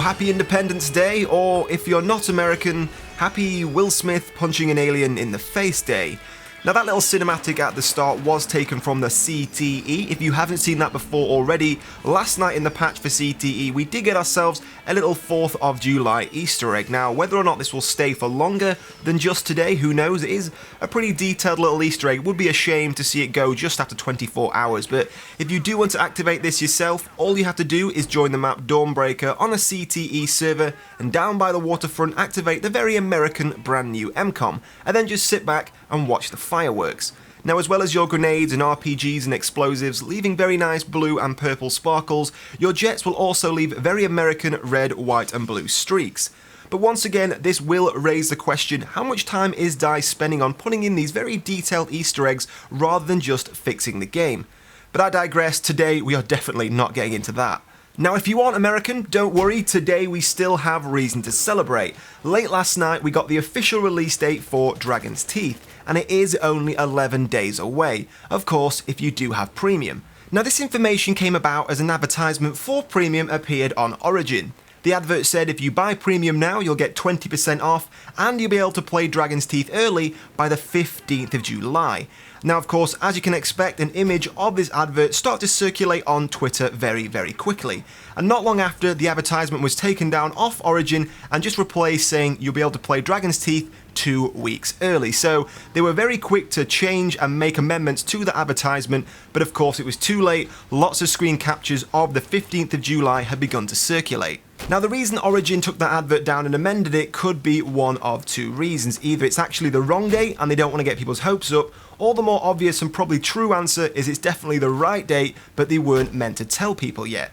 happy Independence Day, or if you're not American, happy Will Smith punching an alien in the face day. Now that little cinematic at the start was taken from the CTE. If you haven't seen that before already, last night in the patch for CTE we did get ourselves a little 4th of July Easter egg. Now whether or not this will stay for longer than just today, who knows. It is a pretty detailed little Easter egg. It would be a shame to see it go just after 24 hours, but if you do want to activate this yourself, all you have to do is join the map Dawnbreaker on a CTE server, and down by the waterfront activate the very American brand new MCOM, and then just sit back and watch the fireworks. Now, as well as your grenades and RPGs and explosives leaving very nice blue and purple sparkles, your jets will also leave very American red, white and blue streaks. But once again, this will raise the question, how much time is DICE spending on putting in these very detailed Easter eggs rather than just fixing the game? But I digress. Today we are definitely not getting into that. Now if you aren't American, don't worry, today we still have reason to celebrate. Late last night we got the official release date for Dragon's Teeth, and it is only 11 days away, of course if you do have Premium. Now this information came about as an advertisement for Premium appeared on Origin. The advert said if you buy Premium now you'll get 20% off and you'll be able to play Dragon's Teeth early by the 15th of July. Now of course, as you can expect, an image of this advert started to circulate on Twitter very quickly. And not long after, the advertisement was taken down off Origin and just replaced saying you'll be able to play Dragon's Teeth 2 weeks early. So they were very quick to change and make amendments to the advertisement, but of course it was too late. Lots of screen captures of the 15th of July had begun to circulate. Now the reason Origin took that advert down and amended it could be one of two reasons. Either it's actually the wrong date and they don't want to get people's hopes up, or the more obvious and probably true answer is it's definitely the right date, but they weren't meant to tell people yet.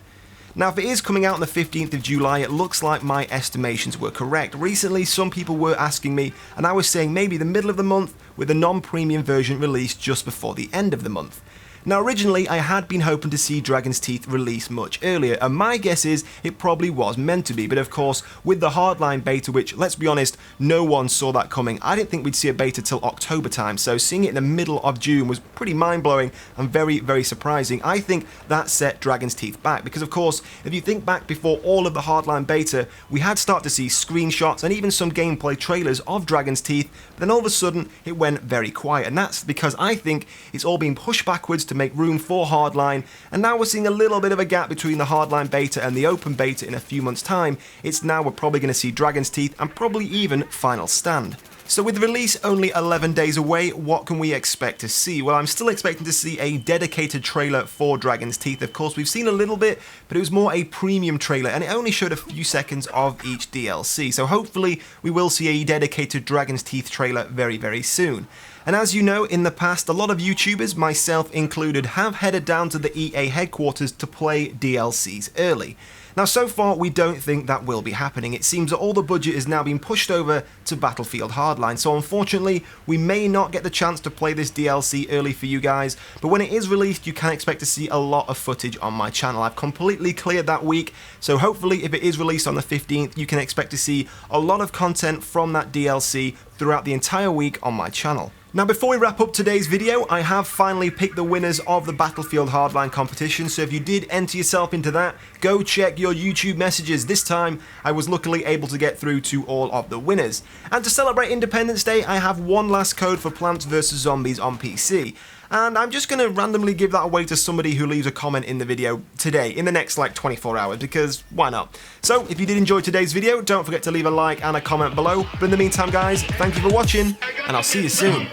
Now if it is coming out on the 15th of July, it looks like my estimations were correct. Recently some people were asking me, and I was saying maybe the middle of the month with a non-premium version released just before the end of the month. Now originally I had been hoping to see Dragon's Teeth release much earlier, and my guess is it probably was meant to be, but of course with the Hardline beta, which let's be honest, no one saw that coming. I didn't think we'd see a beta till October time, so seeing it in the middle of June was pretty mind-blowing and very surprising. I think that set Dragon's Teeth back, because of course if you think back before all of the Hardline beta, we had started to see screenshots and even some gameplay trailers of Dragon's Teeth, but then all of a sudden it went very quiet, and that's because I think it's all been pushed backwards to make room for Hardline, and now we're seeing a little bit of a gap between the Hardline beta and the open beta in a few months time. It's now we're probably going to see Dragon's Teeth and probably even Final Stand. So with the release only 11 days away, what can we expect to see? Well, I'm still expecting to see a dedicated trailer for Dragon's Teeth. Of course, we've seen a little bit, but it was more a premium trailer, and it only showed a few seconds of each DLC. So hopefully we will see a dedicated Dragon's Teeth trailer very soon. And as you know, in the past, a lot of YouTubers, myself included, have headed down to the EA headquarters to play DLCs early. Now so far we don't think that will be happening. It seems that all the budget is now being pushed over to Battlefield Hardline, so unfortunately we may not get the chance to play this DLC early for you guys, but when it is released you can expect to see a lot of footage on my channel. I've completely cleared that week, so hopefully if it is released on the 15th you can expect to see a lot of content from that DLC throughout the entire week on my channel. Now before we wrap up today's video, I have finally picked the winners of the Battlefield Hardline competition, so if you did enter yourself into that, go check your YouTube messages. This time I was luckily able to get through to all of the winners. And to celebrate Independence Day, I have one last code for Plants vs Zombies on PC. And I'm just going to randomly give that away to somebody who leaves a comment in the video today, in the next like 24 hours, because why not? So if you did enjoy today's video, don't forget to leave a like and a comment below. But in the meantime guys, thank you for watching, and I'll see you soon.